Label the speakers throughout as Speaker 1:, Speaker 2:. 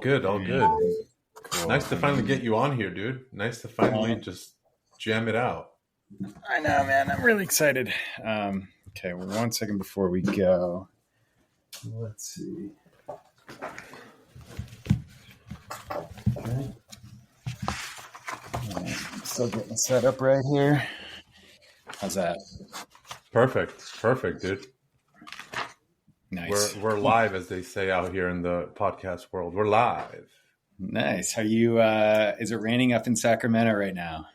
Speaker 1: good, all good.
Speaker 2: Cool.
Speaker 1: Nice to finally get you on here, dude. Nice to finally just jam it out.
Speaker 2: I know, man. I'm really excited. Okay, well, 1 second before we go. Let's see. Okay. I'm still getting set up right here. How's that?
Speaker 1: Perfect, dude.
Speaker 2: Nice.
Speaker 1: We're live, as they say out here in the podcast world. We're live.
Speaker 2: Nice. Are you? Is it raining up in Sacramento right now?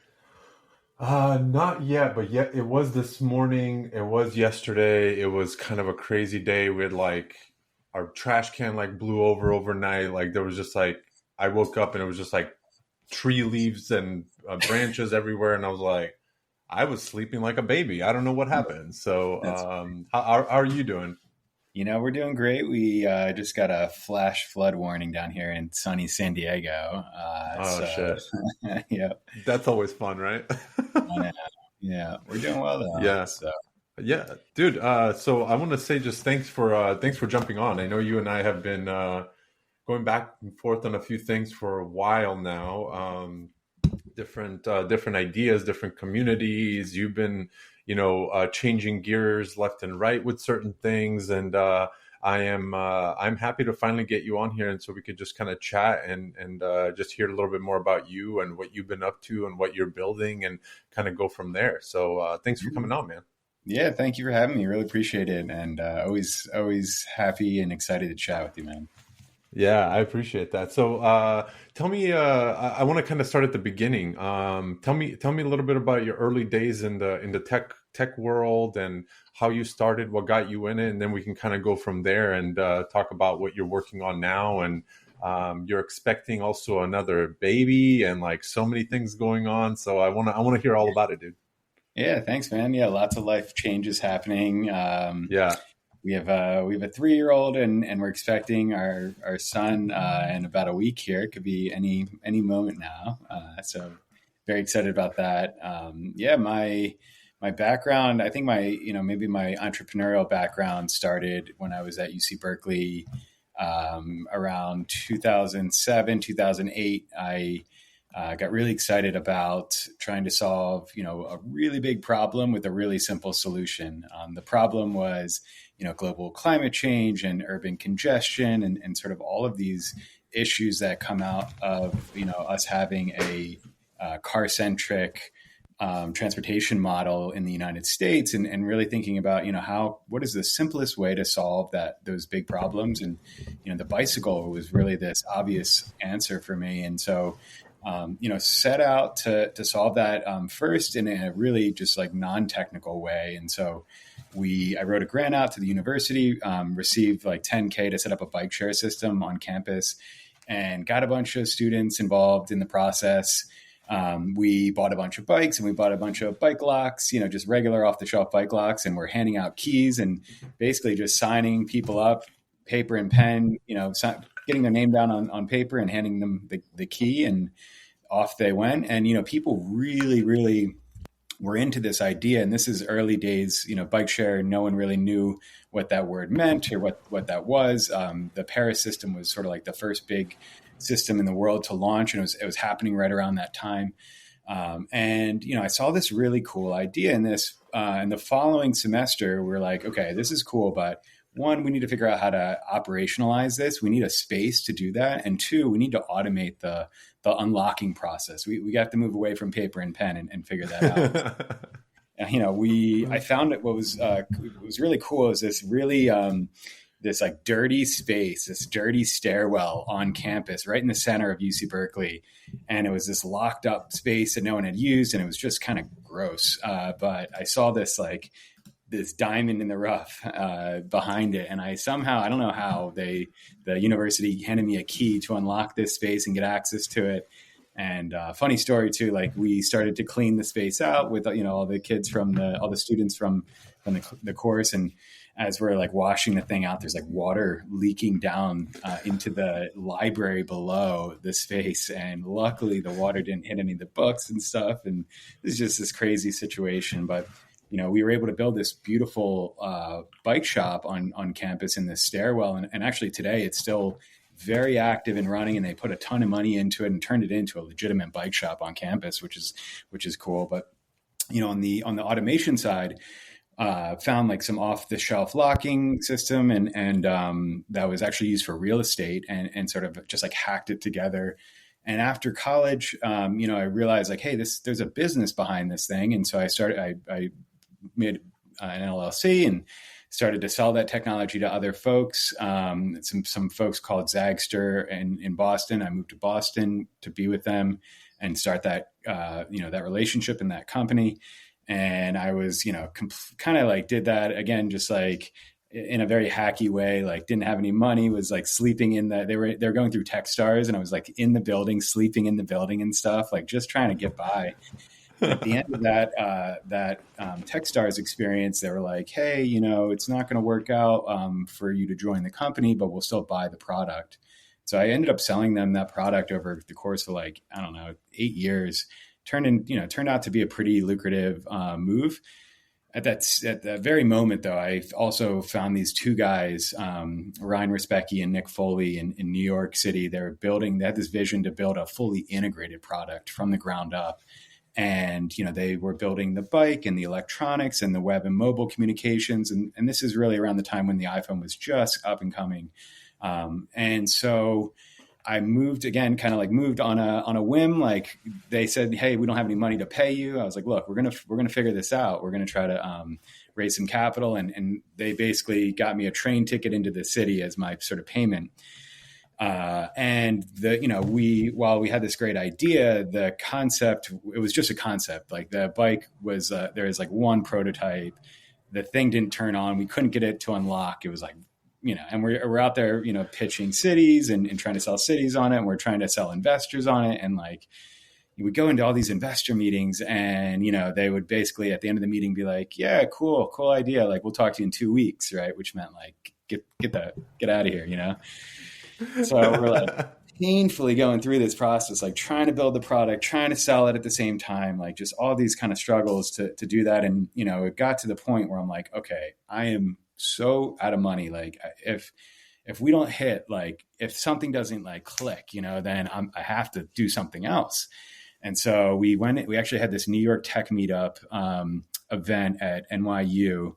Speaker 1: Not yet, but yet it was this morning. It was yesterday. It was kind of a crazy day. We had our trash can blew over overnight. There was just I woke up and it was just tree leaves and branches everywhere, and I was like, I was sleeping like a baby. I don't know what happened. So, how are you doing?
Speaker 2: We're doing great. We just got a flash flood warning down here in sunny San Diego.
Speaker 1: Shit.
Speaker 2: Yeah.
Speaker 1: That's always fun, right?
Speaker 2: Yeah. We're doing well though.
Speaker 1: Yeah.
Speaker 2: So.
Speaker 1: Yeah, dude. So I want to say just thanks for jumping on. I know you and I have been going back and forth on a few things for a while now. Different ideas, different communities. You've been, changing gears left and right with certain things, and I'm happy to finally get you on here, and so we could just kind of chat and just hear a little bit more about you and what you've been up to and what you're building, and kind of go from there. So thanks for coming on, man.
Speaker 2: Yeah, thank you for having me. Really appreciate it, and always happy and excited to chat with you, man.
Speaker 1: Yeah, I appreciate that. So tell me, I want to kind of start at the beginning. Tell me a little bit about your early days in the tech world and how you started, what got you in it, and then we can kind of go from there and talk about what you're working on now. And you're expecting also another baby and so many things going on. So I want to hear all about it, dude.
Speaker 2: Yeah, thanks, man. Yeah, lots of life changes happening.
Speaker 1: Yeah.
Speaker 2: We have a 3-year-old and we're expecting our son in about a week here. It could be any moment now. So very excited about that. My background, I think maybe my entrepreneurial background started when I was at UC Berkeley around 2007, 2008. I got really excited about trying to solve, a really big problem with a really simple solution. The problem was, global climate change and urban congestion and sort of all of these issues that come out of, us having a car-centric transportation model in the United States, and really thinking about, what is the simplest way to solve those big problems? And, the bicycle was really this obvious answer for me. And so, set out to solve that first in a really just non-technical way. And so I wrote a grant out to the university, received $10K to set up a bike share system on campus, and got a bunch of students involved in the process. We bought a bunch of bikes and we bought a bunch of bike locks, just regular off the shelf bike locks. And we're handing out keys and basically just signing people up, paper and pen, getting their name down on paper and handing them the key, and off they went. And, people really, really were into this idea. And this is early days, bike share. No one really knew what that word meant or what that was. The Paris system was sort of the first big system in the world to launch. And it was happening right around that time. And I saw this really cool idea in this, in the following semester, we're like, okay, this is cool, but one, we need to figure out how to operationalize this. We need a space to do that. And two, we need to automate the unlocking process. We have to move away from paper and pen and figure that out. I found it. What was really cool is this really this dirty space, this dirty stairwell on campus, right in the center of UC Berkeley, and it was this locked up space that no one had used, and it was just kind of gross. But I saw this this diamond in the rough behind it. And I don't know how the university handed me a key to unlock this space and get access to it. And funny story too, we started to clean the space out with, all the kids all the students from the course. And as we're washing the thing out, there's water leaking down into the library below the space. And luckily the water didn't hit any of the books and stuff. And it's just this crazy situation. But we were able to build this beautiful bike shop on campus in this stairwell. And actually today it's still very active and running, and they put a ton of money into it and turned it into a legitimate bike shop on campus, which is cool. But on the automation side, found like some off the shelf locking system, and that was actually used for real estate, and sort of just like hacked it together. And after college, I realized like, hey, there's a business behind this thing. And so I made an LLC and started to sell that technology to other folks. Some folks called Zagster in Boston. I moved to Boston to be with them and start that, that relationship in that company. And I was, kind of like did that again, just like in a very hacky way, like didn't have any money, was like sleeping in they're going through Techstars, and I was like in the building, sleeping in the building and stuff, like just trying to get by. At the end of that Techstars experience, they were like, hey, it's not going to work out for you to join the company, but we'll still buy the product. So I ended up selling them that product over the course of 8 years. Turned out to be a pretty lucrative move. At that very moment, though, I also found these two guys, Ryan Respecki and Nick Foley in New York City. They had this vision to build a fully integrated product from the ground up. And, they were building the bike and the electronics and the web and mobile communications. And this is really around the time when the iPhone was just up and coming. And so I moved on a whim. Like they said, hey, we don't have any money to pay you. I was like, look, we're going to figure this out. We're going to try to raise some capital. And they basically got me a train ticket into the city as my sort of payment. And while we had this great idea, the concept, it was just a concept. Like the bike was, there was like one prototype. The thing didn't turn on. We couldn't get it to unlock. It was like, and we're out there, pitching cities and trying to sell cities on it. And we're trying to sell investors on it. And like, we go into all these investor meetings, and, they would basically at the end of the meeting be like, yeah, cool idea. Like, we'll talk to you in 2 weeks. Right. Which meant like, get out of here, So we're like painfully going through this process, like trying to build the product, trying to sell it at the same time, like just all these kind of struggles to do that. And, it got to the point where I'm like, okay, I am so out of money. Like if we don't hit, like if something doesn't like click, then I have to do something else. And so we actually had this New York Tech Meetup event at NYU,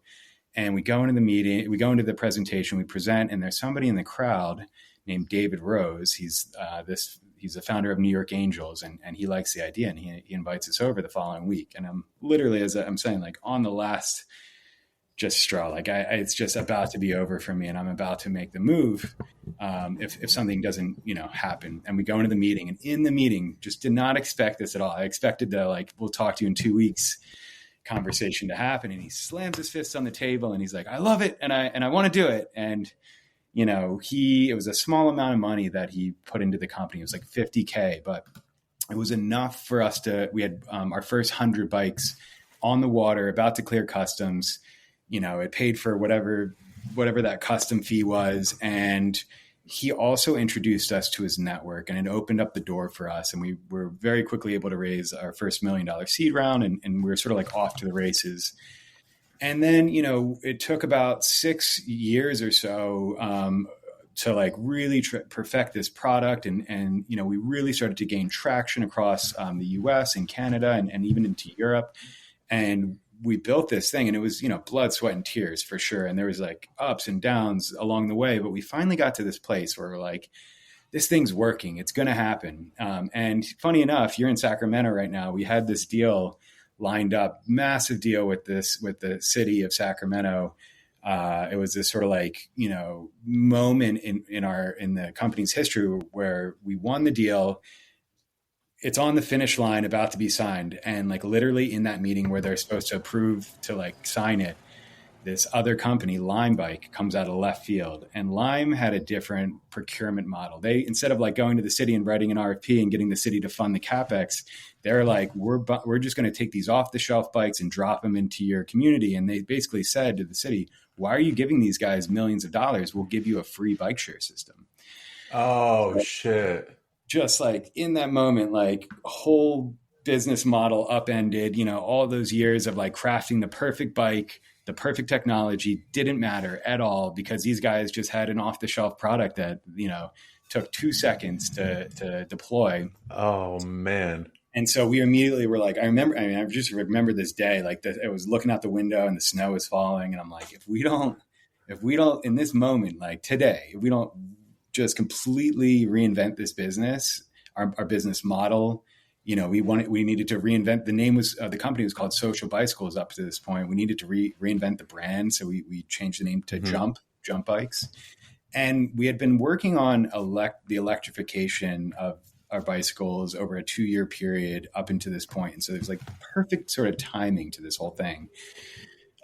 Speaker 2: and we go into the meeting, we go into the presentation, we present, and there's somebody in the crowd named David Rose. He's the founder of New York Angels, and he likes the idea, and he invites us over the following week. And I'm literally, as I'm saying, like on the last just straw, like it's just about to be over for me, and I'm about to make the move if something doesn't happen. And we go into the meeting, and in the meeting, just did not expect this at all. I expected the like, we'll talk to you in 2 weeks conversation to happen, and he slams his fist on the table and he's like, I love it, and I want to do it. And it was a small amount of money that he put into the company. It was like $50K, but it was enough for us we had our first 100 bikes on the water, about to clear customs. It paid for whatever that custom fee was. And he also introduced us to his network, and it opened up the door for us. And we were very quickly able to raise our first $1 million seed round, and we were sort of like off to the races. And then, it took about 6 years or so to like really perfect this product. And we really started to gain traction across the US and Canada and even into Europe. And we built this thing, and it was, blood, sweat, and tears for sure. And there was like ups and downs along the way, but we finally got to this place where we're like, this thing's working. It's going to happen. And funny enough, you're in Sacramento right now. We had this deal lined up, massive deal with the city of Sacramento. It was this sort of like, moment in the company's history where we won the deal. It's on the finish line, about to be signed. And like literally in that meeting where they're supposed to approve to like sign it, this other company, Lime Bike, comes out of left field. And Lime had a different procurement model. They, instead of like going to the city and writing an RFP and getting the city to fund the CapEx, they're like, we're just going to take these off the shelf bikes and drop them into your community. And they basically said to the city, why are you giving these guys millions of dollars? We'll give you a free bike share system.
Speaker 1: Oh, so, shit.
Speaker 2: Just like in that moment, like whole business model upended, all those years of like crafting the perfect bike, the perfect technology didn't matter at all, because these guys just had an off the shelf product that, took 2 seconds to deploy.
Speaker 1: Oh man.
Speaker 2: And so we immediately were like, I just remember this day, like I was looking out the window and the snow was falling. And I'm like, if we don't in this moment, like today, if we don't just completely reinvent this business, our business model, we needed to reinvent. The name was, the company was called Social Bicycles up to this point. We needed to reinvent the brand. So we changed the name to Jump Bikes. And we had been working on the electrification of our bicycles over a 2-year period up into this point. And so there's like perfect sort of timing to this whole thing.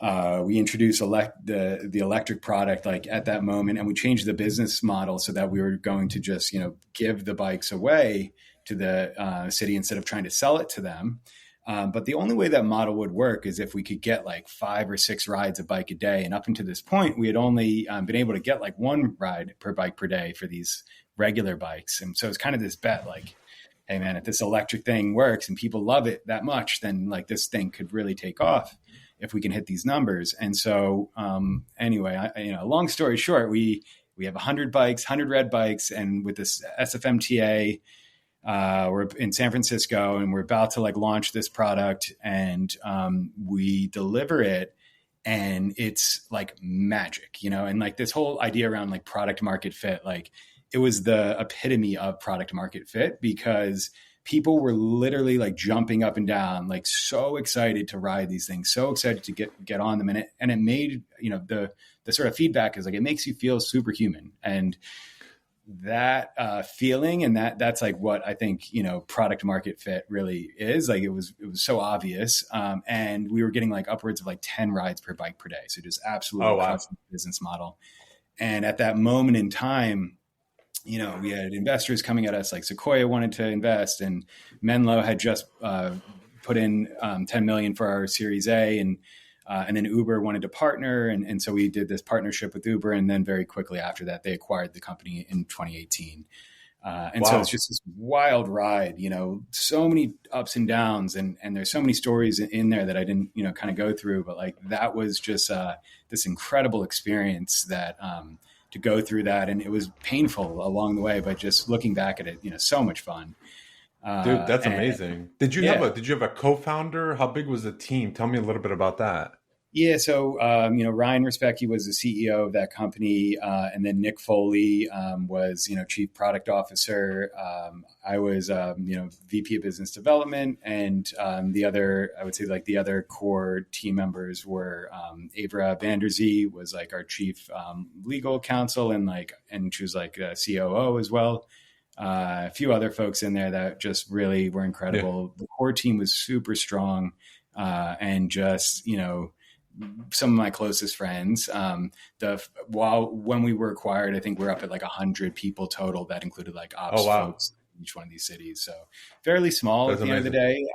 Speaker 2: We introduced the electric product like at that moment, and we changed the business model so that we were going to just, give the bikes away to the city instead of trying to sell it to them. But the only way that model would work is if we could get like 5 or 6 rides a bike a day. And up until this point, we had only been able to get like 1 ride per bike per day for these regular bikes. And so it's kind of this bet like, hey man, if this electric thing works and people love it that much, then like this thing could really take off if we can hit these numbers. And so anyway, long story short, we have 100 bikes, 100 red bikes. And with this SFMTA, we're in San Francisco and we're about to like launch this product, and we deliver it and it's like magic, and like this whole idea around like product market fit, like it was the epitome of product market fit, because people were literally like jumping up and down, like so excited to ride these things, so excited to get on them. And it made, the sort of feedback is like, it makes you feel superhuman. And that feeling, and that's like what I think, product market fit really is. Like it was so obvious. And we were getting like upwards of like 10 rides per bike per day. So just absolutely constant business model. And at that moment in time, we had investors coming at us, like Sequoia wanted to invest, and Menlo had just put in 10 million for our Series A, and then Uber wanted to partner, and so we did this partnership with Uber, and then very quickly after that, they acquired the company in 2018. So it's just this wild ride, so many ups and downs, and there's so many stories in there that I didn't, kind of go through, but like that was just this incredible experience that to go through that. And it was painful along the way, but just looking back at it, so much fun.
Speaker 1: Dude, that's amazing. Did you have a co-founder? How big was the team? Tell me a little bit about that.
Speaker 2: Yeah. So, Ryan Respecki was the CEO of that company. And then Nick Foley was, chief product officer. I was, VP of business development. And the other core team members were Avra Vanderzee was like our chief legal counsel, and she was like a COO as well. A few other folks in there that just really were incredible. Yeah. The core team was super strong, and just, some of my closest friends. When we were acquired, I think we're up at like 100 people total. That included like ops folks in each one of these cities. So fairly small at the end of the day.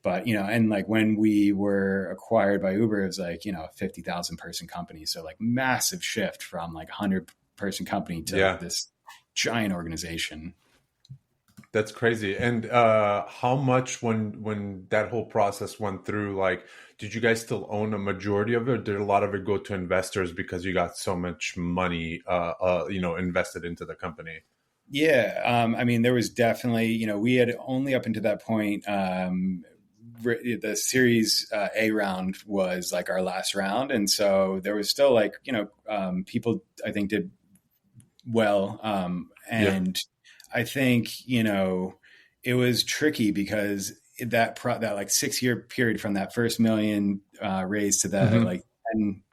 Speaker 2: But, and like when we were acquired by Uber, it was like, a 50,000 person company. So like massive shift from like 100 person company to this giant organization.
Speaker 1: That's crazy. And how much when that whole process went through, like, did you guys still own a majority of it, or did a lot of it go to investors because you got so much money, invested into the company?
Speaker 2: Yeah. There was definitely, we had only up until that point, the Series A round was like our last round. And so there was still like, people I think did well. I think, it was tricky because that like 6-year period from that first million raised to that like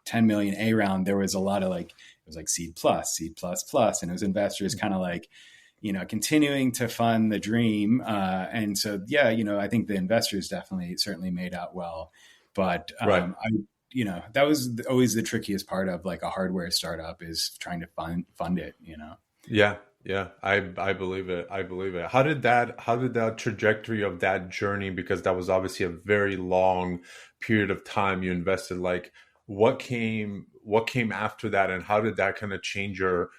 Speaker 2: 10 million A round, there was a lot of like, it was like seed plus, and it was investors kind of like, continuing to fund the dream. And so, I think the investors certainly made out well, but that was always the trickiest part of like a hardware startup, is trying to fund it,
Speaker 1: Yeah, I believe it. How did that trajectory of that journey, because that was obviously a very long period of time you invested, like what came after that, and how did that kind of change your,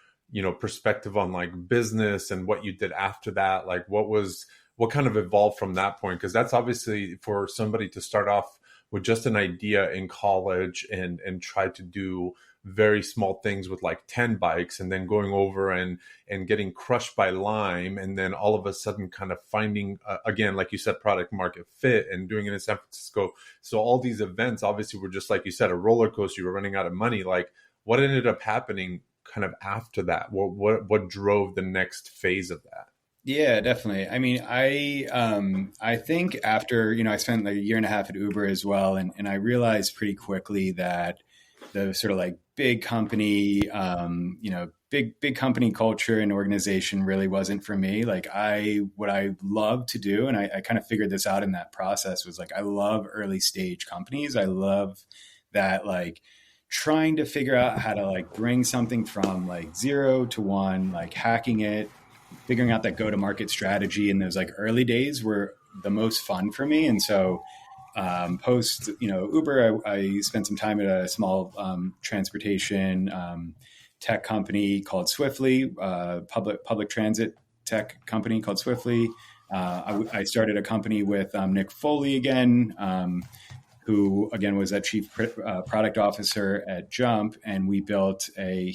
Speaker 1: perspective on like business and what you did after that? Like what kind of evolved from that point? Because that's obviously, for somebody to start off with just an idea in college and try to do very small things with like 10 bikes, and then going over and getting crushed by Lime, and then all of a sudden kind of finding again, like you said, product market fit, and doing it in San Francisco. So all these events obviously were just, like you said, a roller coaster. You were running out of money. Like, what ended up happening kind of after that? What drove the next phase of that?
Speaker 2: Yeah, definitely. I mean, I think after, I spent like a year and a half at Uber as well, and I realized pretty quickly that the sort of like big company, big company culture and organization really wasn't for me. Like what I love to do, and I kind of figured this out in that process, was like, I love early stage companies. I love that, like, trying to figure out how to like bring something from like 0 to 1, like hacking it, figuring out that go-to-market strategy in those like early days were the most fun for me. And so post, Uber, I spent some time at a small transportation tech company called Swiftly, public transit tech company called Swiftly. I started a company with Nick Foley again, who again was a chief product officer at Jump, and he built a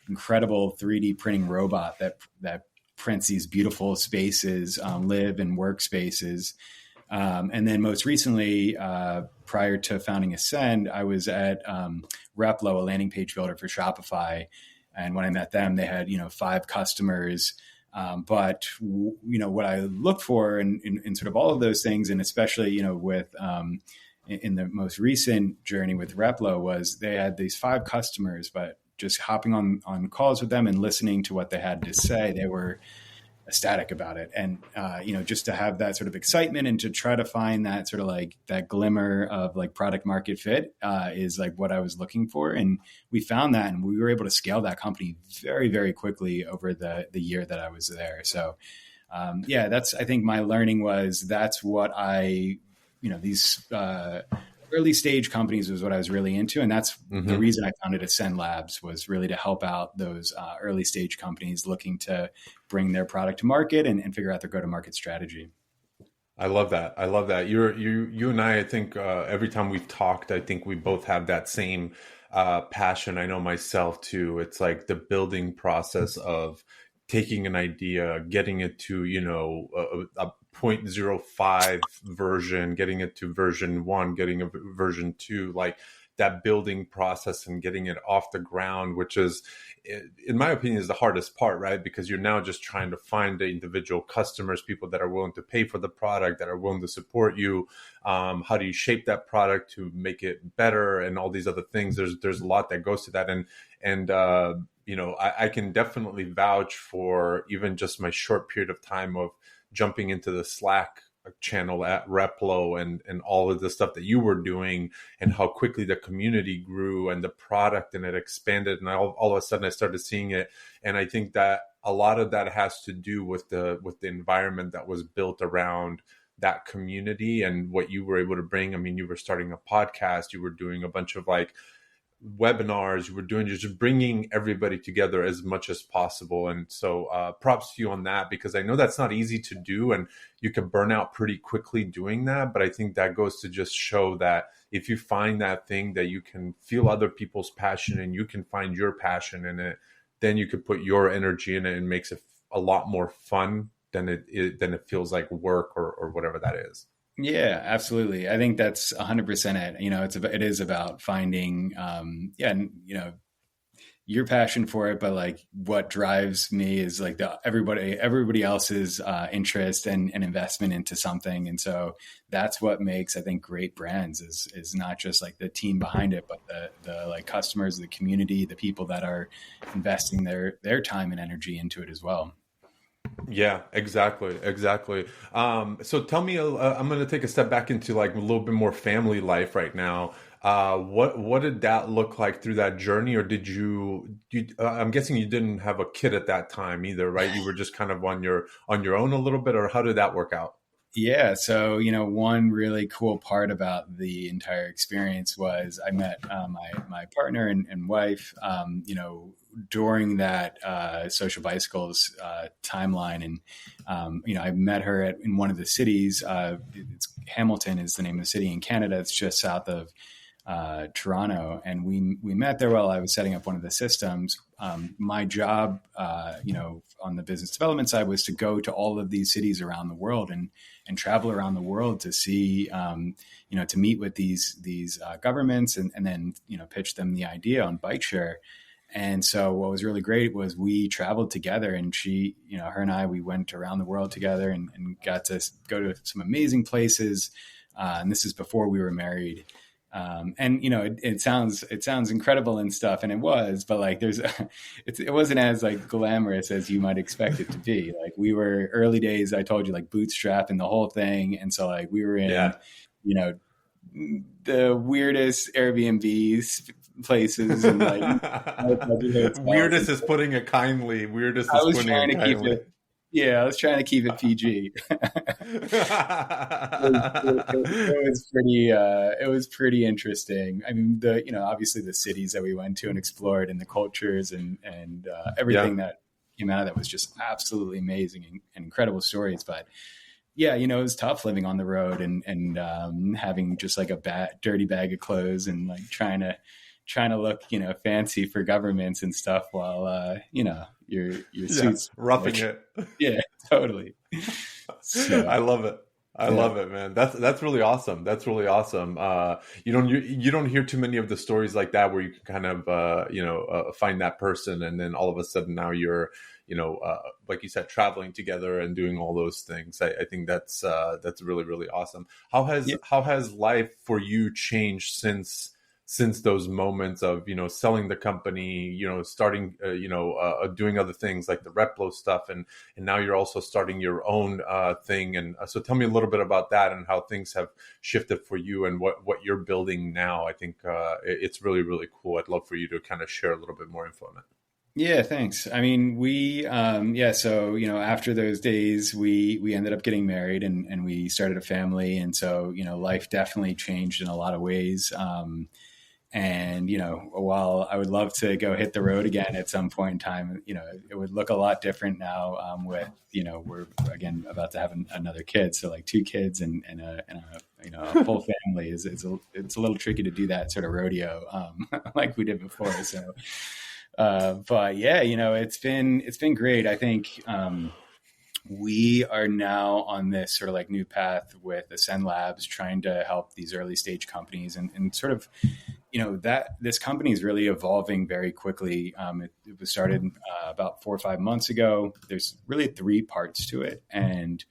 Speaker 2: incredible 3D printing robot that prints these beautiful spaces, live and work spaces. And then most recently, prior to founding Ascend, I was at Replo, a landing page builder for Shopify. And when I met them, they had 5 customers. But what I look for in sort of all of those things, and especially with in the most recent journey with Replo, was they had these 5 customers, but just hopping on calls with them and listening to what they had to say, they were ecstatic about it. And, just to have that sort of excitement and to try to find that sort of like that glimmer of like product market fit is like what I was looking for. And we found that, and we were able to scale that company very, very quickly over the year that I was there. So, I think my learning was that's what these early stage companies was what I was really into. And that's the reason I founded Ascend Labs, was really to help out those early stage companies looking to bring their product to market and figure out their go-to-market strategy.
Speaker 1: I love that. I love that. You and I think every time we've talked, I think we both have that same passion. I know myself too. It's like the building process of taking an idea, getting it to, a 0.05 version, getting it to version 1, getting a version 2, like that building process and getting it off the ground, which is, in my opinion, is the hardest part, right? Because you're now just trying to find the individual customers, people that are willing to pay for the product, that are willing to support you. How do you shape that product to make it better, and all these other things? There's a lot that goes to that, and I can definitely vouch for even just my short period of time of jumping into the Slack channel at Replo and all of the stuff that you were doing, and how quickly the community grew and the product, and it expanded, and all of a sudden I started seeing it. And I think that a lot of that has to do with the environment that was built around that community and what you were able to bring. I mean, you were starting a podcast, you were doing a bunch of like webinars, you were doing, just bringing everybody together as much as possible. And so props to you on that, because I know that's not easy to do, and you can burn out pretty quickly doing that. But I think that goes to just show that if you find that thing that you can feel other people's passion and you can find your passion in it, then you could put your energy in it, and makes it a lot more fun than it feels like work or whatever that is.
Speaker 2: Yeah, absolutely. I think that's 100% it. It is about finding, your passion for it, but like what drives me is like everybody else's interest and investment into something. And so that's what makes, I think, great brands is not just like the team behind it, but the like customers, the community, the people that are investing their time and energy into it as well.
Speaker 1: Yeah, exactly. So tell me, I'm going to take a step back into like a little bit more family life right now. What did that look like through that journey? Or did you I'm guessing you didn't have a kid at that time either, right? You were just kind of on your own a little bit, or how did that work out?
Speaker 2: Yeah. So, one really cool part about the entire experience was I met my partner and wife, during that Social Bicycles timeline. And, I met her in one of the cities. Hamilton is the name of the city in Canada. It's just south of Toronto, and we met there while I was setting up one of the systems. My job, on the business development side, was to go to all of these cities around the world and travel around the world to see, to meet with these governments and then pitch them the idea on bike share. And so what was really great was we traveled together, and she, her and I, we went around the world together and got to go to some amazing places. And this is before we were married. It sounds incredible and stuff, and it was, but like it wasn't as like glamorous as you might expect it to be. Like, we were early days, I told you, like bootstrapping the whole thing, and so like we were in, the weirdest Airbnbs places, and like
Speaker 1: weirdest is putting it kindly. Weirdest is putting it kindly.
Speaker 2: I was trying to keep it PG. It was pretty interesting. I mean, obviously the cities that we went to and explored, and the cultures and everything that came out of that was just absolutely amazing and incredible stories. But yeah, it was tough living on the road and having just like a dirty bag of clothes and like trying to look, fancy for governments and stuff while, your suits
Speaker 1: roughing it.
Speaker 2: Yeah, totally. So,
Speaker 1: I love it. I love it, man. That's really awesome. That's really awesome. You don't hear too many of the stories like that where you can kind of, find that person, and then all of a sudden now you're, like you said, traveling together and doing all those things. I think that's really, really awesome. How has life for you changed since those moments of, selling the company, starting, doing other things like the Replo stuff, and now you're also starting your own thing. And so tell me a little bit about that and how things have shifted for you and what you're building now. I think it's really, really cool. I'd love for you to kind of share a little bit more info on it.
Speaker 2: Yeah, thanks. I mean, we, so, after those days, we ended up getting married and we started a family. And so, life definitely changed in a lot of ways. And, while I would love to go hit the road again at some point in time, it would look a lot different now with, we're again about to have another kid. So like 2 kids and a full family it's a little tricky to do that sort of rodeo like we did before. So, but yeah, it's been great. I think we are now on this sort of like new path with Ascend Labs, trying to help these early stage companies and sort of, that this company is really evolving very quickly. It was started about 4 or 5 months ago. There's really 3 parts to it. And,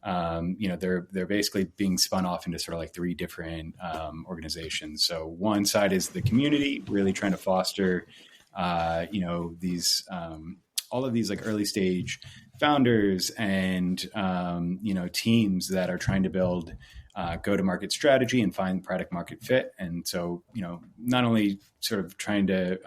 Speaker 2: they're basically being spun off into sort of like 3 different organizations. So one side is the community, really trying to foster, these, all of these like early stage founders and, teams that are trying to build go-to-market strategy and find product market fit. And so, not only sort of trying to,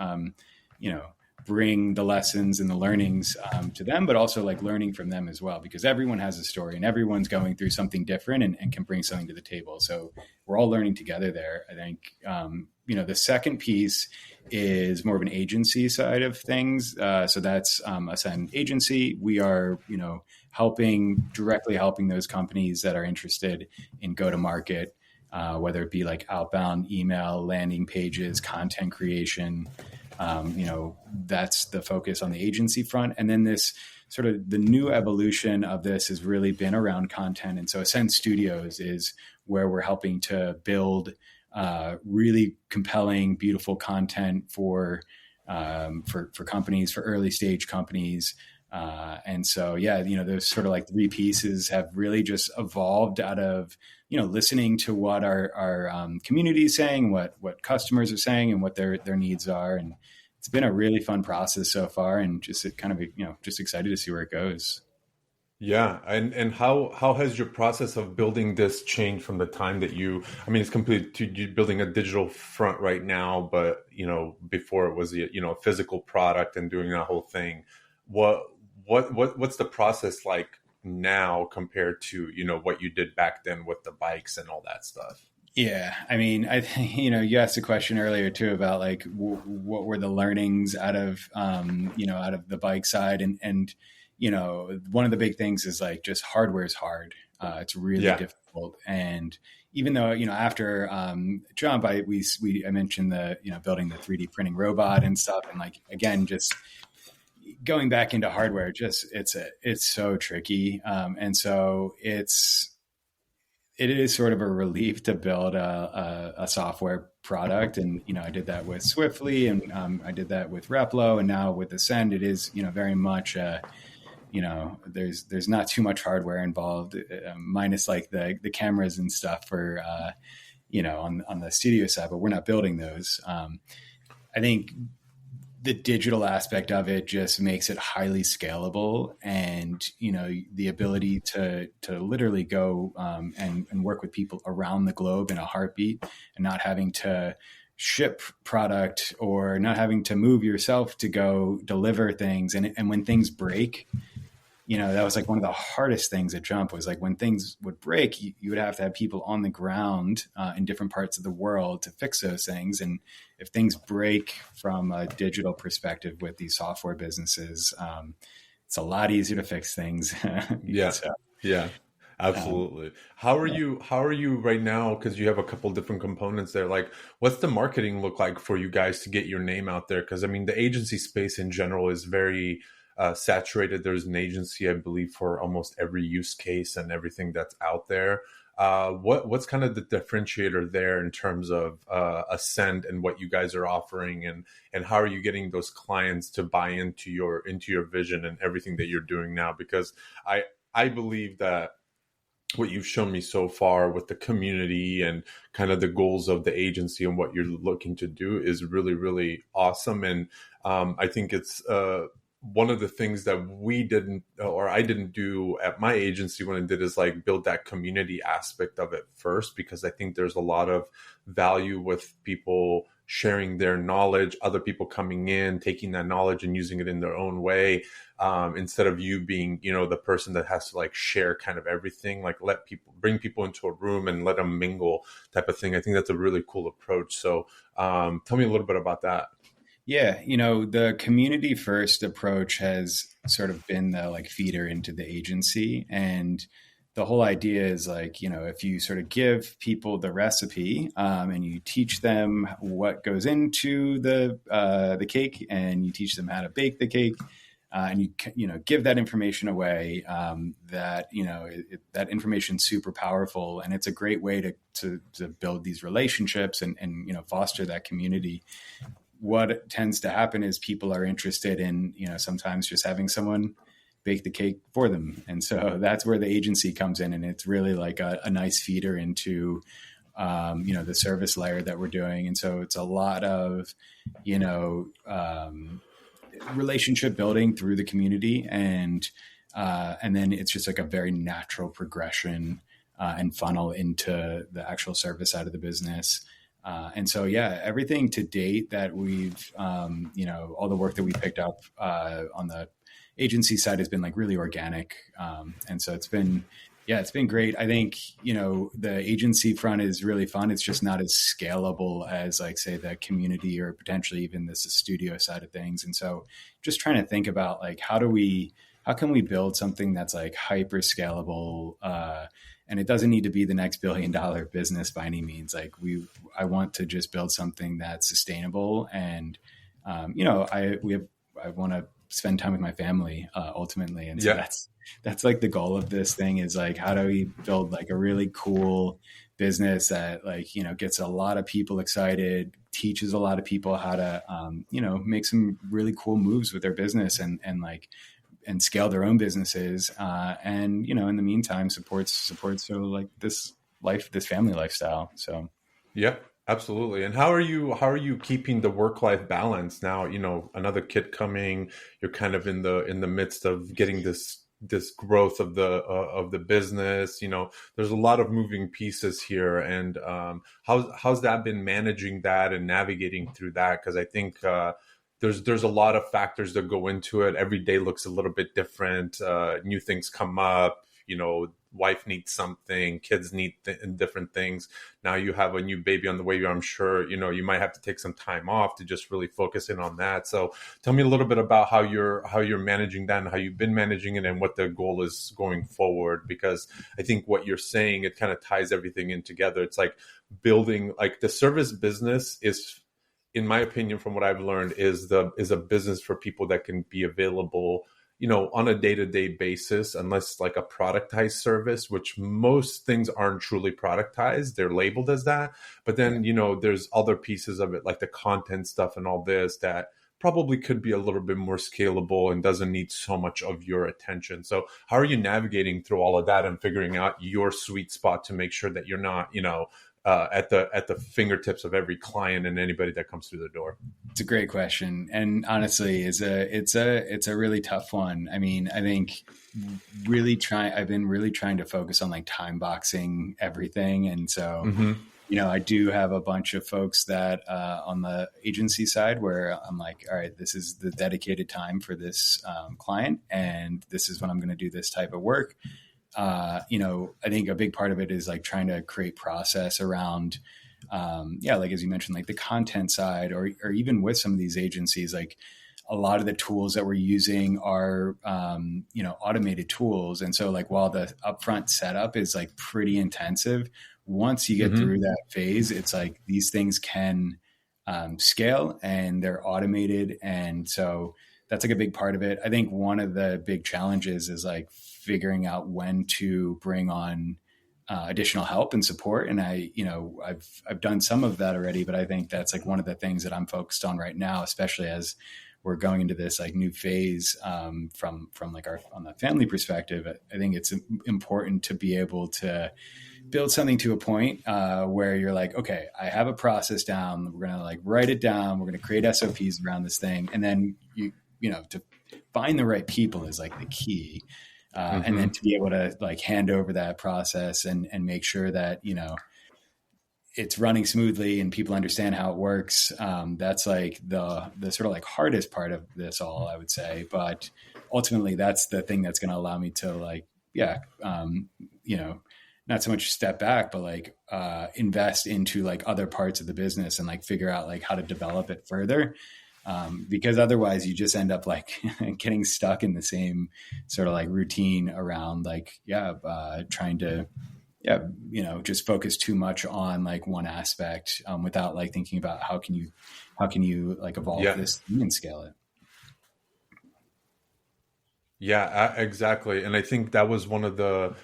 Speaker 2: bring the lessons and the learnings to them, but also like learning from them as well, because everyone has a story and everyone's going through something different and can bring something to the table. So we're all learning together there. I think, the second piece is more of an agency side of things. So that's Ascend Agency. We are, directly helping those companies that are interested in go-to-market, whether it be like outbound email, landing pages, content creation. That's the focus on the agency front. And then this sort of the new evolution of this has really been around content. And so Ascend Studios is where we're helping to build really compelling, beautiful content for companies, for early stage companies. And so, those sort of like 3 pieces have really just evolved out of, listening to what our community is saying, what customers are saying and what their needs are. And it's been a really fun process so far, and just kind of, just excited to see where it goes.
Speaker 1: Yeah. And how has your process of building this changed from the time that it's completely to you building a digital front right now, but, before it was, a physical product and doing that whole thing. What's the process like now compared to, what you did back then with the bikes and all that stuff?
Speaker 2: Yeah. I mean, I think, you asked a question earlier too about like, what were the learnings out of the bike side? And, one of the big things is like just hardware is hard. It's really
Speaker 1: Yeah.
Speaker 2: difficult. And even though, after Jump, I mentioned the, building the 3D printing robot and stuff. And like, again, just going back into hardware, just it's so tricky. And so it is sort of a relief to build a software product. And, I did that with Swiftly, and I did that with Replo, and now with Ascend, it is, very much, there's not too much hardware involved, minus like the cameras and stuff for, on the studio side, but we're not building those. I think the digital aspect of it just makes it highly scalable, and the ability to literally go and work with people around the globe in a heartbeat, and not having to ship product or not having to move yourself to go deliver things. And when things break, that was like one of the hardest things at Jump, was like when things would break, you would have to have people on the ground in different parts of the world to fix those things. And if things break from a digital perspective with these software businesses, it's a lot easier to fix things.
Speaker 1: Yeah.
Speaker 2: So,
Speaker 1: Yeah. Absolutely. How are you right now? Because you have a couple different components there. Like, what's the marketing look like for you guys to get your name out there? Because I mean, the agency space in general is very saturated. There's an agency, I believe, for almost every use case and everything that's out there. What's kind of the differentiator there in terms of Ascend and what you guys are offering, and how are you getting those clients to buy into your vision and everything that you're doing now? Because I believe that what you've shown me so far with the community and kind of the goals of the agency and what you're looking to do is really, really awesome. And I think it's one of the things that I didn't do at my agency when I did, is like build that community aspect of it first, because I think there's a lot of value with people sharing their knowledge, other people coming in, taking that knowledge and using it in their own way, instead of you being, the person that has to like share kind of everything, like bring people into a room and let them mingle type of thing. I think that's a really cool approach. So tell me a little bit about that.
Speaker 2: Yeah, the community first approach has sort of been the like feeder into the agency. And the whole idea is like, if you sort of give people the recipe and you teach them what goes into the cake, and you teach them how to bake the cake, and you give that information away, that that information is super powerful, and it's a great way to build these relationships and foster that community. What tends to happen is people are interested in, sometimes just having someone bake the cake for them. And so that's where the agency comes in. And it's really like a nice feeder into, the service layer that we're doing. And so it's a lot of, relationship building through the community. And then it's just like a very natural progression and funnel into the actual service side of the business. And so, yeah, everything to date that we've, all the work that we picked up on the agency side has been like really organic. And so it's been great. I think, the agency front is really fun. It's just not as scalable as like, say, the community or potentially even this studio side of things. And so just trying to think about like, how can we build something that's like hyper scalable, and it doesn't need to be the next $1 billion business by any means. Like I want to just build something that's sustainable. And, I want to spend time with my family, ultimately. And so that's like the goal of this thing, is like, how do we build like a really cool business that like, gets a lot of people excited, teaches a lot of people how to, make some really cool moves with their business and scale their own businesses. And, in the meantime, supports so like this family lifestyle. So.
Speaker 1: Yeah, absolutely. And how are you keeping the work-life balance now? Another kid coming, you're kind of in the midst of getting this growth of the business. There's a lot of moving pieces here. And how's that been, managing that and navigating through that? Because I think there's a lot of factors that go into it. Every day looks a little bit different. New things come up. wife needs something, kids need different things. Now you have a new baby on the way. I'm sure, you might have to take some time off to just really focus in on that. So tell me a little bit about how you're managing that and how you've been managing it and what the goal is going forward, because I think what you're saying, it kind of ties everything in together. It's like building, like the service business is, in my opinion, from what I've learned, is a business for people that can be available, on a day-to-day basis, unless like a productized service, which most things aren't truly productized. They're labeled as that. But then, there's other pieces of it, like the content stuff and all this, that probably could be a little bit more scalable and doesn't need so much of your attention. So how are you navigating through all of that and figuring out your sweet spot to make sure that you're not, at the fingertips of every client and anybody that comes through the door?
Speaker 2: It's a great question, and honestly, it's a really tough one. I mean, I think I've been really trying to focus on like time boxing everything, and so I do have a bunch of folks that on the agency side where I'm like, all right, this is the dedicated time for this client, and this is when I'm going to do this type of work. I think a big part of it is like trying to create process around, like as you mentioned, like the content side, or even with some of these agencies, like a lot of the tools that we're using are, automated tools. And so like, while the upfront setup is like pretty intensive, once you get through that phase, it's like these things can scale and they're automated. And so that's like a big part of it. I think one of the big challenges is like figuring out when to bring on additional help and support. And I've done some of that already, but I think that's like one of the things that I'm focused on right now, especially as we're going into this like new phase from like on the family perspective. I think it's important to be able to build something to a point where you're like, okay, I have a process down. We're going to like write it down. We're going to create SOPs around this thing. And then to find the right people is like the key. And then to be able to like hand over that process and make sure that, it's running smoothly and people understand how it works. That's like the sort of like hardest part of this all, I would say. But ultimately that's the thing that's going to allow me to like, not so much step back, but like invest into like other parts of the business and like figure out like how to develop it further. Because otherwise you just end up like getting stuck in the same sort of like routine around like, trying to, just focus too much on like one aspect without like thinking about how can you like evolve this thing and scale it.
Speaker 1: Yeah, exactly. And I think that was one of the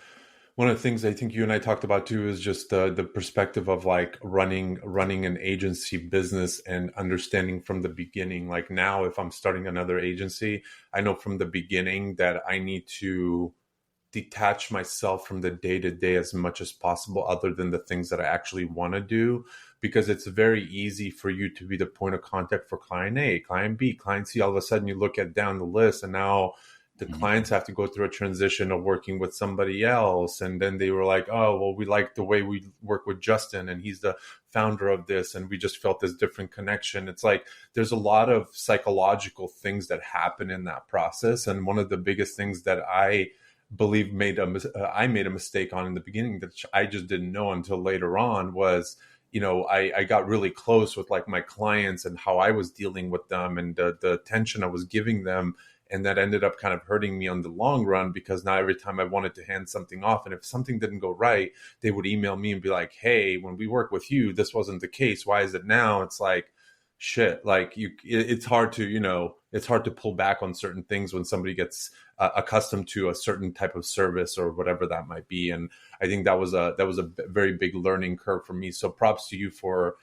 Speaker 1: things I think you and I talked about too, is just the perspective of like running an agency business and understanding from the beginning. Like now, if I'm starting another agency, I know from the beginning that I need to detach myself from the day-to-day as much as possible, other than the things that I actually want to do, because it's very easy for you to be the point of contact for client A, client B, client C. All of a sudden you look at down the list and now the clients have to go through a transition of working with somebody else. And then they were like, oh, well, we like the way we work with Justin and he's the founder of this. And we just felt this different connection. It's like, there's a lot of psychological things that happen in that process. And one of the biggest things that I believe I made a mistake on in the beginning that I just didn't know until later on was, I got really close with like my clients and how I was dealing with them and the attention I was giving them. And that ended up kind of hurting me on the long run, because now every time I wanted to hand something off, and if something didn't go right, they would email me and be like, hey, when we worked with you, this wasn't the case. Why is it now? It's like, shit, like it's hard to pull back on certain things when somebody gets accustomed to a certain type of service or whatever that might be. And I think that was a very big learning curve for me. So props to you for,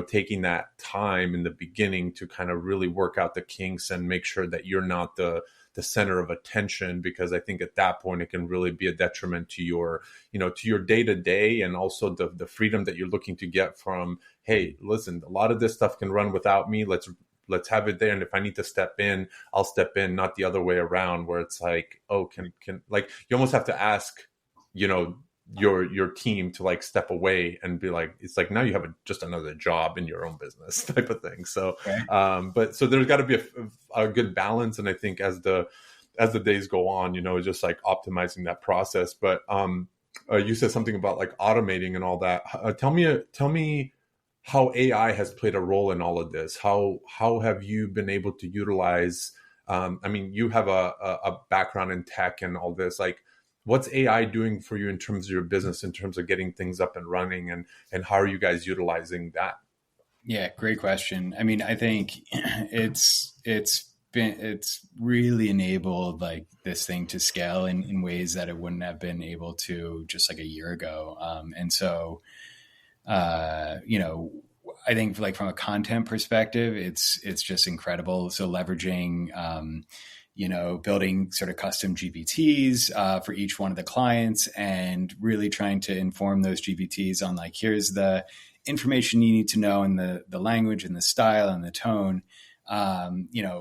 Speaker 1: taking that time in the beginning to kind of really work out the kinks and make sure that you're not the center of attention, because I think at that point it can really be a detriment to your, to your day to day, and also the freedom that you're looking to get from, hey, listen, a lot of this stuff can run without me. Let's have it there. And if I need to step in, I'll step in, not the other way around, where it's like, oh, can like, you almost have to ask, your team to like step away and be like, it's like, now you have just another job in your own business type of thing. So, but so there's got to be a good balance. And I think as the as the days go on, just like optimizing that process. But you said something about like automating and all that. Tell me how AI has played a role in all of this. How have you been able to utilize? I mean, you have a background in tech and all this. Like, what's AI doing for you in terms of your business, in terms of getting things up and running, and how are you guys utilizing that?
Speaker 2: Yeah, great question. I mean, I think it's really enabled like this thing to scale in ways that it wouldn't have been able to just like a year ago. And so, I think like from a content perspective, it's just incredible. So leveraging, building sort of custom GPTs for each one of the clients, and really trying to inform those GPTs on like, here's the information you need to know, and the language and the style and the tone,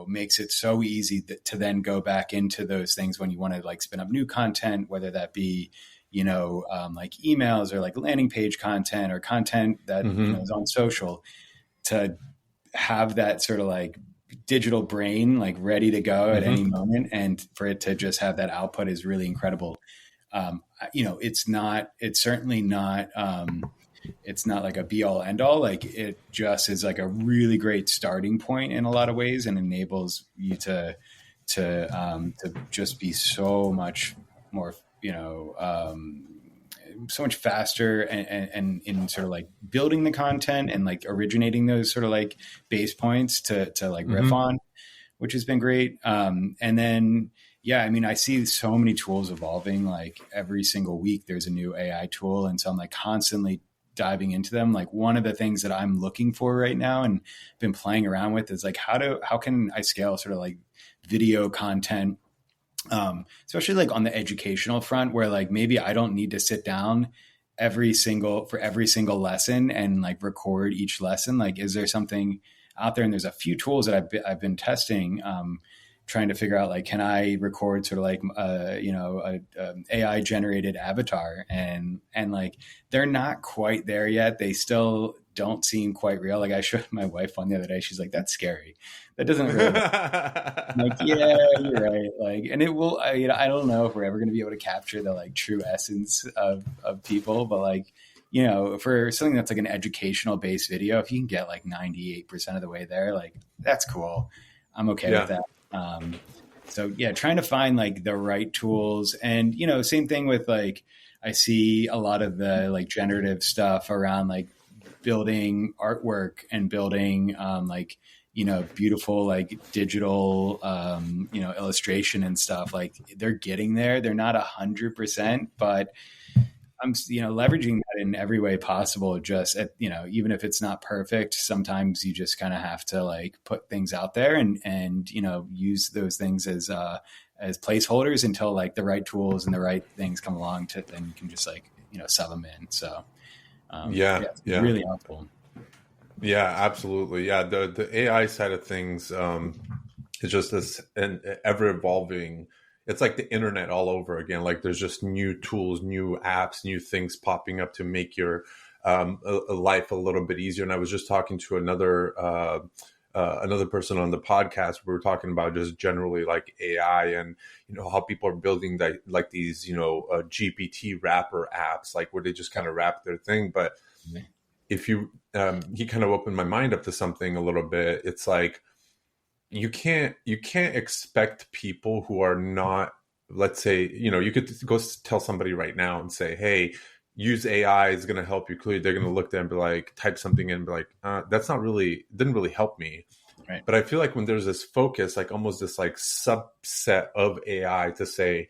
Speaker 2: makes it so easy to then go back into those things when you want to like spin up new content, whether that be, like emails or like landing page content or content that is on social, to have that sort of like digital brain like ready to go at any moment, and for it to just have that output is really incredible. It's certainly not it's not like a be all end all. Like, it just is like a really great starting point in a lot of ways, and enables you to just be so much more, so much faster and in sort of like building the content and like originating those sort of like base points to like riff on, which has been great. And then, yeah, I mean, I see so many tools evolving. Like every single week there's a new AI tool. And so I'm like constantly diving into them. Like one of the things that I'm looking for right now and been playing around with is like, how can I scale sort of like video content, especially like on the educational front, where like maybe I don't need to sit down every single lesson and like record each lesson. Like, is there something out there? And there's a few tools that I've been testing, trying to figure out like, can I record sort of like a AI generated avatar, and like they're not quite there yet. They still don't seem quite real. Like I showed my wife one the other day. She's like, "That's scary. That doesn't really." I'm like, yeah, you're right. Like, and it will. I don't know if we're ever going to be able to capture the like true essence of people, but like, for something that's like an educational based video, if you can get like 98% of the way there, like that's cool. I'm okay with that. So yeah, trying to find like the right tools, and same thing with like, I see a lot of the like generative stuff around like building artwork and building beautiful like digital illustration and stuff. Like they're getting there. They're not 100%, but I'm leveraging that in every way possible. Just even if it's not perfect, sometimes you just kind of have to like put things out there and use those things as placeholders until like the right tools and the right things come along to then you can just like sub them in. So it's really helpful.
Speaker 1: Yeah, absolutely. Yeah, the AI side of things is just this and ever evolving. It's like the internet all over again. Like there's just new tools, new apps, new things popping up to make your life a little bit easier. And I was just talking to another person on the podcast. We were talking about just generally like AI and how people are building like these GPT wrapper apps, like where they just kind of wrap their thing. But if you he kind of opened my mind up to something a little bit. It's like you can't expect people who are not, let's say, you could go tell somebody right now and say, hey, use AI, is going to help you. Clearly they're going to look there and be like, type something in and be like, that's not really, didn't really help me.
Speaker 2: Right.
Speaker 1: But I feel like when there's this focus, like almost this like subset of AI to say,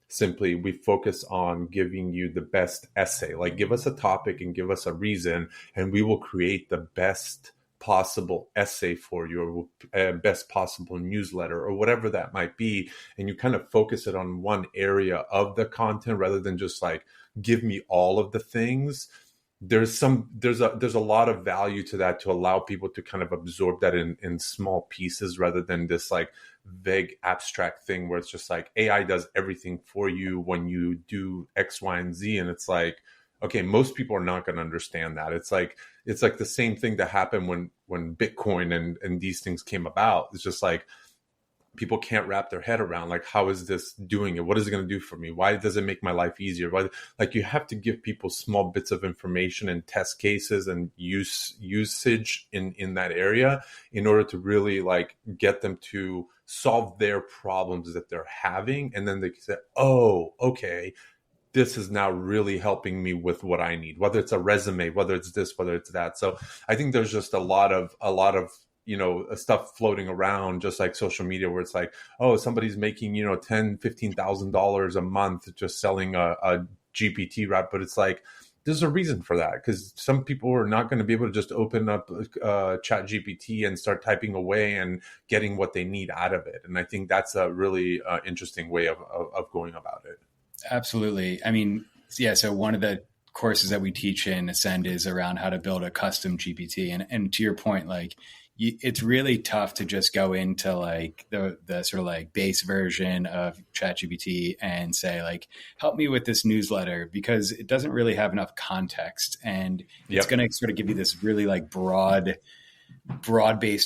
Speaker 1: simply, we focus on giving you the best essay, like give us a topic and give us a reason, and we will create the best possible essay for you, or best possible newsletter, or whatever that might be. And you kind of focus it on one area of the content rather than just like, give me all of the things. There's a lot of value to that, to allow people to kind of absorb that in small pieces rather than this like vague abstract thing where it's just like AI does everything for you when you do X, Y, and Z. And it's like, okay, most people are not going to understand that. It's like the same thing that happened when Bitcoin and these things came about. It's just like people can't wrap their head around, like, how is this doing it? What is it going to do for me? Why does it make my life easier? Why, like, you have to give people small bits of information and test cases and usage in that area in order to really like get them to solve their problems that they're having. And then they can say, oh, okay, this is now really helping me with what I need, whether it's a resume, whether it's this, whether it's that. So I think there's just a lot of stuff floating around, just like social media, where it's like, oh, somebody's making, $10,000-$15,000 a month just selling a GPT wrap. But it's like, there's a reason for that, because some people are not going to be able to just open up chat GPT and start typing away and getting what they need out of it. And I think that's a really interesting way of going about it.
Speaker 2: Absolutely. I mean, yeah. So one of the courses that we teach in Ascend is around how to build a custom GPT. And to your point, like, it's really tough to just go into like the sort of like base version of ChatGPT and say like, help me with this newsletter, because it doesn't really have enough context, and it's going to sort of give you this really like broad-based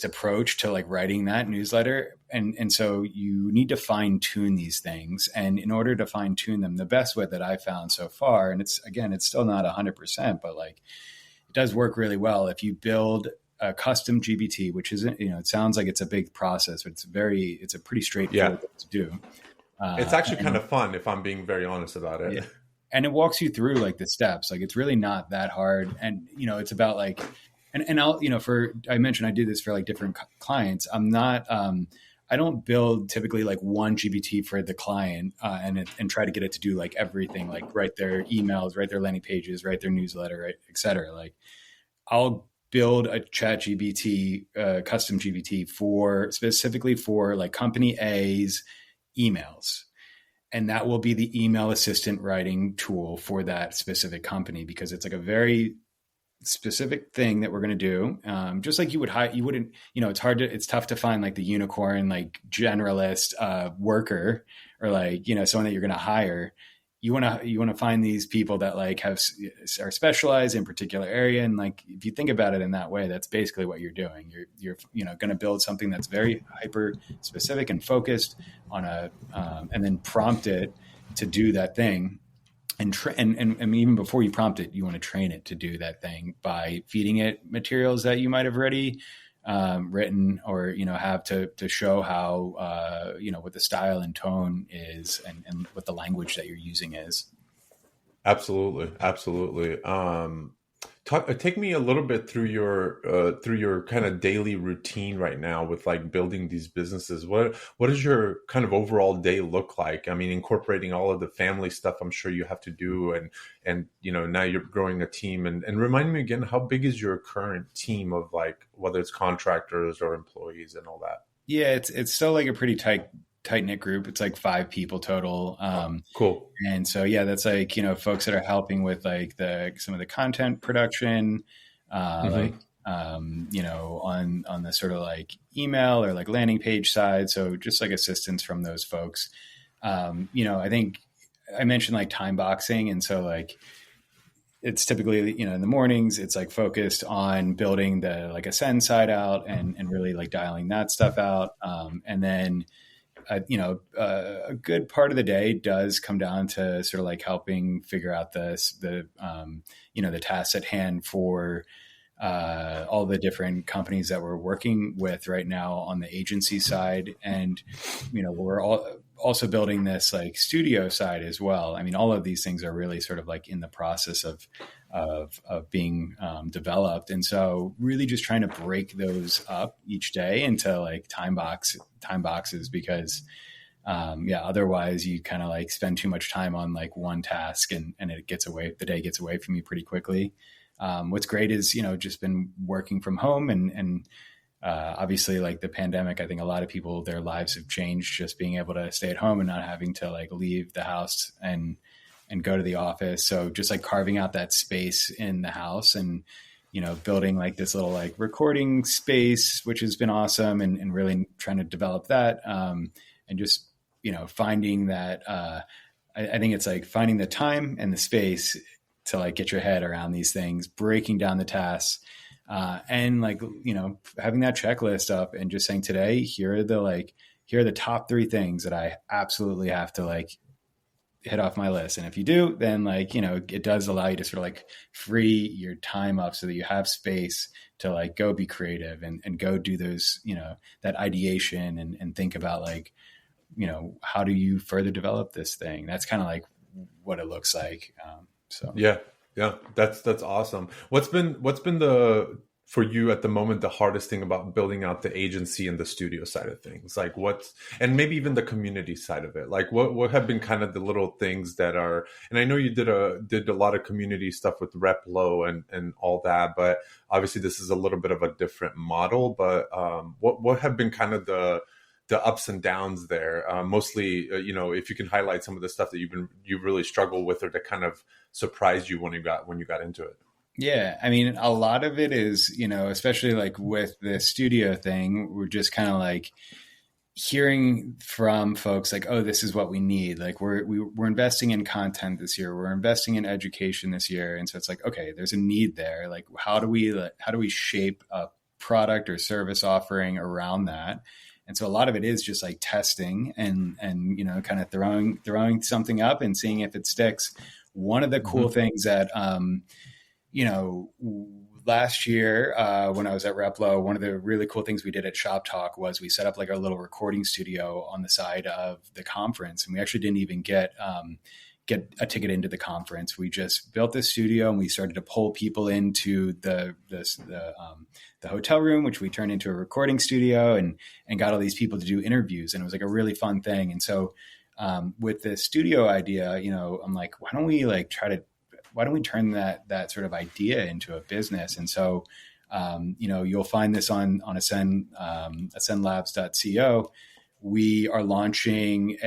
Speaker 2: approach to like writing that newsletter. And so you need to fine tune these things. And in order to fine tune them, the best way that I found so far, and it's still not 100%, but like it does work really well. If you build a custom GPT, which isn't, it sounds like it's a big process, but it's a pretty straightforward thing to do.
Speaker 1: It's actually kind of fun, if I'm being very honest about it.
Speaker 2: Yeah. And it walks you through like the steps. Like it's really not that hard. And, it's about like, and I'll, I mentioned I do this for like different clients. I'm not, I don't build typically like one GPT for the client and try to get it to do like everything, like write their emails, write their landing pages, write their newsletter, right, et cetera. Like I'll build a chat GPT, custom GPT specifically for like company A's emails. And that will be the email assistant writing tool for that specific company, because it's like a very specific thing that we're going to do. Just like you wouldn't, it's tough to find like the unicorn, like generalist worker, or like, someone that you're going to hire. You want to find these people that like are specialized in a particular area. And like, if you think about it in that way, that's basically what you're doing. You're going to build something that's very hyper specific and focused on and then prompt it to do that thing. And even before you prompt it, you want to train it to do that thing by feeding it materials that you might have already written, or have to show how what the style and tone is, and what the language that you're using is.
Speaker 1: Absolutely. Take me a little bit through your kind of daily routine right now with like building these businesses. What does your kind of overall day look like? I mean, incorporating all of the family stuff I'm sure you have to do, and now you're growing a team, and remind me again, how big is your current team of like, whether it's contractors or employees and all that?
Speaker 2: Yeah, it's still like a pretty tight-knit group. It's like 5 people total.
Speaker 1: Cool.
Speaker 2: And so, yeah, that's like, folks that are helping with like some of the content production, on the sort of like email or like landing page side. So just like assistance from those folks. I think I mentioned like time boxing. And so like, it's typically, in the mornings, it's like focused on building the like Ascend side out and really like dialing that stuff out. And then, a good part of the day does come down to sort of like helping figure out the tasks at hand for all the different companies that we're working with right now on the agency side. And, we're also building this like studio side as well. I mean, all of these things are really sort of like in the process of being developed. And so really just trying to break those up each day into like time boxes, because otherwise you kind of like spend too much time on like one task and the day gets away from you pretty quickly. What's great is, just been working from home and obviously like the pandemic, I think a lot of people, their lives have changed just being able to stay at home and not having to like leave the house and go to the office. So just like carving out that space in the house and, building like this little like recording space, which has been awesome, and really trying to develop that. And just, finding that, I think it's like finding the time and the space to like get your head around these things, breaking down the tasks, and like, having that checklist up and just saying, today, here are the like here are the top 3 things that I absolutely have to like hit off my list. And if you do, then like, it does allow you to sort of like free your time up so that you have space to like go be creative and go do those, that ideation and think about like, how do you further develop this thing? That's kind of like what it looks like. So
Speaker 1: yeah, that's awesome. What's been the for you at the moment the hardest thing about building out the agency and the studio side of things? Like and maybe even the community side of it. Like what have been kind of the little things that are, and I know you did a lot of community stuff with Replo and all that, but obviously this is a little bit of a different model. But what have been kind of the ups and downs there? Mostly, if you can highlight some of the stuff that you really struggled with, or that kind of surprised you when you got into it.
Speaker 2: Yeah, I mean, a lot of it is, especially like with the studio thing, we're just kind of like hearing from folks like, oh, this is what we need. Like we're investing in content this year. We're investing in education this year. And so it's like, okay, there's a need there. Like, how do we shape a product or service offering around that? And so a lot of it is just like testing and kind of throwing something up and seeing if it sticks. One of the cool things that, last year when I was at Replo, one of the really cool things we did at Shop Talk was we set up like a little recording studio on the side of the conference. And we actually didn't even get a ticket into the conference. We just built this studio and we started to pull people into the hotel room, which we turned into a recording studio and got all these people to do interviews. And it was like a really fun thing. And so with the studio idea, I'm like, why don't we turn that sort of idea into a business? And so, you'll find this on Ascend, ascendlabs.co. We are launching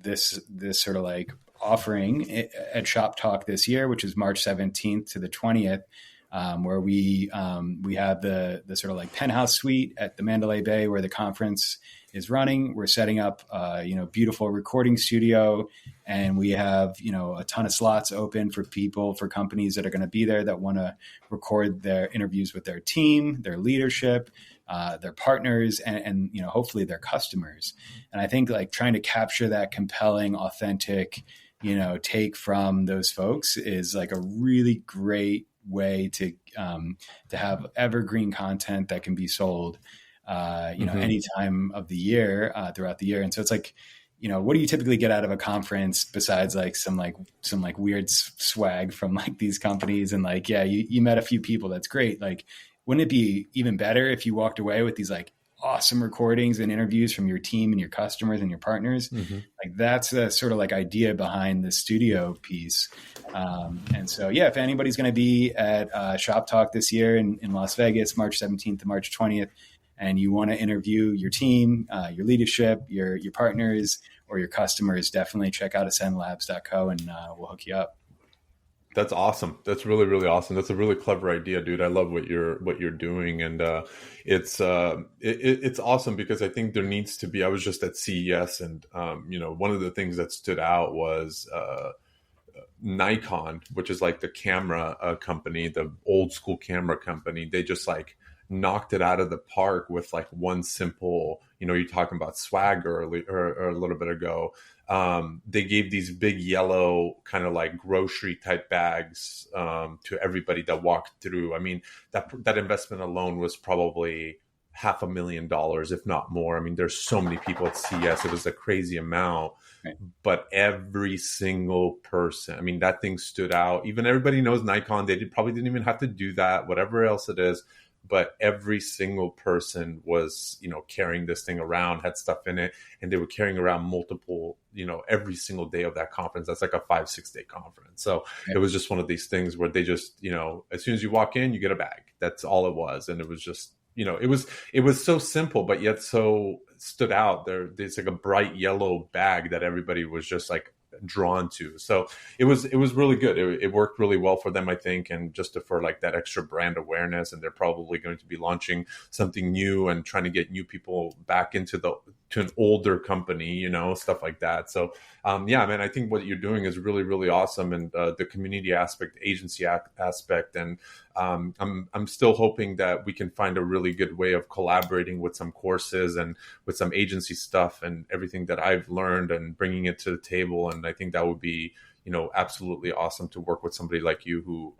Speaker 2: this sort of like offering at Shop Talk this year, which is March 17th to the 20th, where we have the sort of like penthouse suite at the Mandalay Bay where the conference is running. We're setting up, beautiful recording studio, and we have, a ton of slots open for companies that are going to be there that want to record their interviews with their team, their leadership, their partners, and hopefully their customers. And I think like trying to capture that compelling, authentic, take from those folks is like a really great way to have evergreen content that can be sold any time of the year, throughout the year. And so it's like, what do you typically get out of a conference besides like some weird swag from like these companies? And like, yeah, you met a few people. That's great. Like, wouldn't it be even better if you walked away with these like awesome recordings and interviews from your team and your customers and your partners? Like that's the sort of like idea behind the studio piece. And so, yeah, if anybody's going to be at Shop Talk this year in Las Vegas, March 17th to March 20th, and you want to interview your team, your leadership, your partners, or your customers, definitely check out ascendlabs.co and we'll hook you up.
Speaker 1: That's awesome. That's really, really awesome. That's a really clever idea, dude. I love what you're doing. And it's awesome because I think there needs to be, I was just at CES and, one of the things that stood out was Nikon, which is like the camera company, the old school camera company. They just like knocked it out of the park with like one simple, you're talking about swagger or a little bit ago. They gave these big yellow kind of like grocery type bags to everybody that walked through. I mean, that investment alone was probably $500,000, if not more. I mean, there's so many people at CES. It was a crazy amount. Right. But every single person, I mean, that thing stood out. Even everybody knows Nikon. They probably didn't even have to do that, whatever else it is. But every single person was, carrying this thing around, had stuff in it, and they were carrying around multiple, every single day of that conference. That's like a 5-6 day conference. So It was just one of these things where they just, as soon as you walk in, you get a bag. That's all it was. And it was just, it was so simple, but yet so stood out there. There's like a bright yellow bag that everybody was just like drawn to. So it was really good. It worked really well for them, I think, and just for like that extra brand awareness. And they're probably going to be launching something new and trying to get new people back to an older company, stuff like that. So yeah, man, I think what you're doing is really, really awesome. And the community aspect, agency aspect. And I'm still hoping that we can find a really good way of collaborating with some courses and with some agency stuff and everything that I've learned and bringing it to the table. And I think that would be, absolutely awesome to work with somebody like you who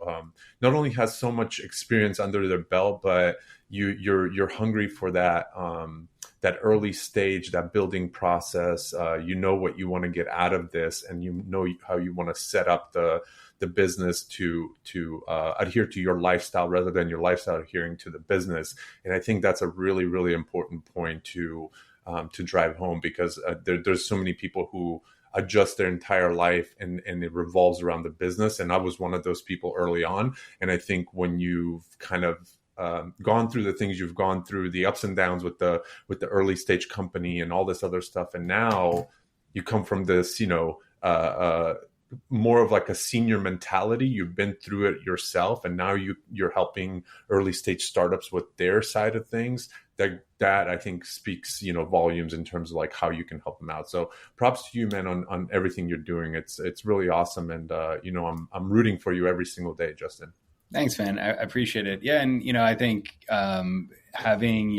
Speaker 1: not only has so much experience under their belt, but you're hungry for that that early stage, that building process. What you want to get out of this, and how you want to set up the business to adhere to your lifestyle rather than your lifestyle adhering to the business. And I think that's a really, really important point to drive home, because there's so many people who adjust their entire life and it revolves around the business. And I was one of those people early on. And I think when you've kind of gone through the things you've gone through, the ups and downs with the early stage company and all this other stuff, and now you come from this, more of like a senior mentality. You've been through it yourself, and now you're helping early stage startups with their side of things. That I think speaks, volumes in terms of like how you can help them out. So props to you, man, on everything you're doing. It's really awesome. And, I'm rooting for you every single day, Justin.
Speaker 2: Thanks, man. I appreciate it. Yeah. And, I think having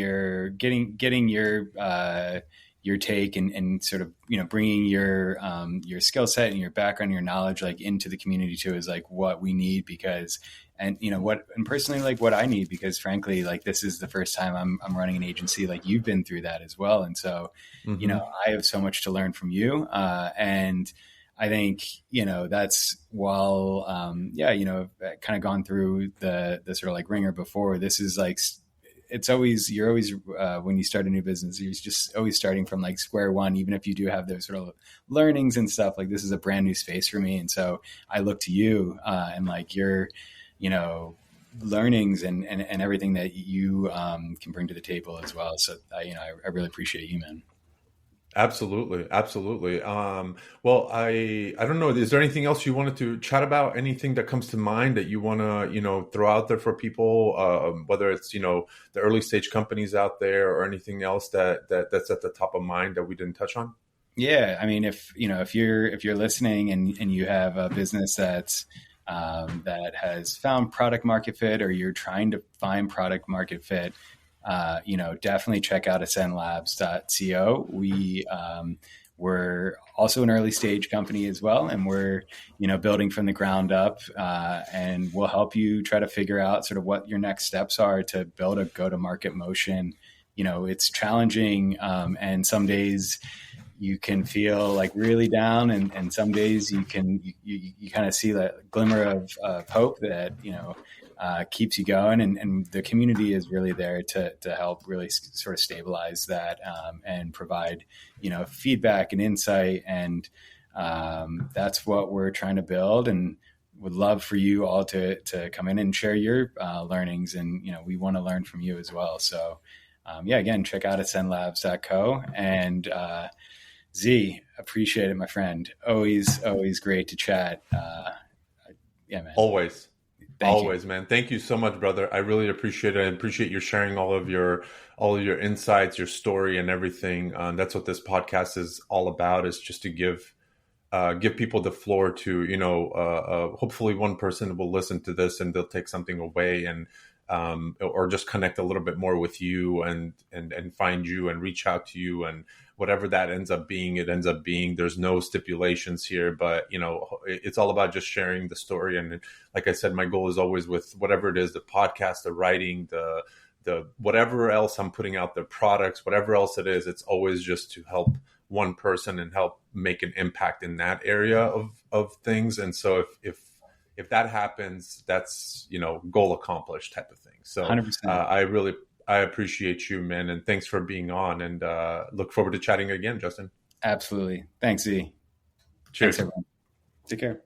Speaker 2: getting your take and sort of, bringing your skill set and your background, your knowledge, like into the community too, is like what we need, because, and personally, like what I need, because frankly, like this is the first time I'm running an agency. Like you've been through that as well. And so, I have so much to learn from you. And I think, that's while, kind of gone through the sort of like ringer before. This is like, you're always when you start a new business, you're just always starting from like square one, even if you do have those sort of learnings and stuff. Like this is a brand new space for me. And so I look to you and like your, learnings and everything that you can bring to the table as well. So, I really appreciate you, man.
Speaker 1: Absolutely. Absolutely. Well, I don't know. Is there anything else you wanted to chat about? Anything that comes to mind that you want to, throw out there for people, whether it's, the early stage companies out there or anything else that's at the top of mind that we didn't touch on?
Speaker 2: Yeah. I mean, if you're listening and you have a business that's, that has found product market fit, or you're trying to find product market fit, definitely check out ascendlabs.co. We're also an early stage company as well. And we're, building from the ground up, and we'll help you try to figure out sort of what your next steps are to build a go-to-market motion. It's challenging. And some days you can feel like really down, and some days you kind of see that glimmer of hope that, keeps you going, and the community is really there to help really sort of stabilize that, and provide, feedback and insight. And that's what we're trying to build, and would love for you all to come in and share your learnings. And, we want to learn from you as well. So again, check out ascendlabs.co. And Z, appreciate it, my friend. Always great to chat. Man.
Speaker 1: Always. Always, man. Thank you so much, brother. I really appreciate it. I appreciate you sharing all of your insights, your story, and everything. That's what this podcast is all about, is just to give people the floor to, hopefully one person will listen to this and they'll take something away, and or just connect a little bit more with you and find you and reach out to you, and whatever that ends up being, it ends up being. There's no stipulations here, but it's all about just sharing the story. And like I said, my goal is always with whatever it is, the podcast, the writing, the whatever else I'm putting out, the products, whatever else it is, it's always just to help one person and help make an impact in that area of things. And so if that happens, that's, goal accomplished type of thing. So 100%. I appreciate you, man. And thanks for being on, and look forward to chatting again, Justin.
Speaker 2: Absolutely. Thanks, Z.
Speaker 1: Cheers.
Speaker 2: Thanks, everyone. Take care.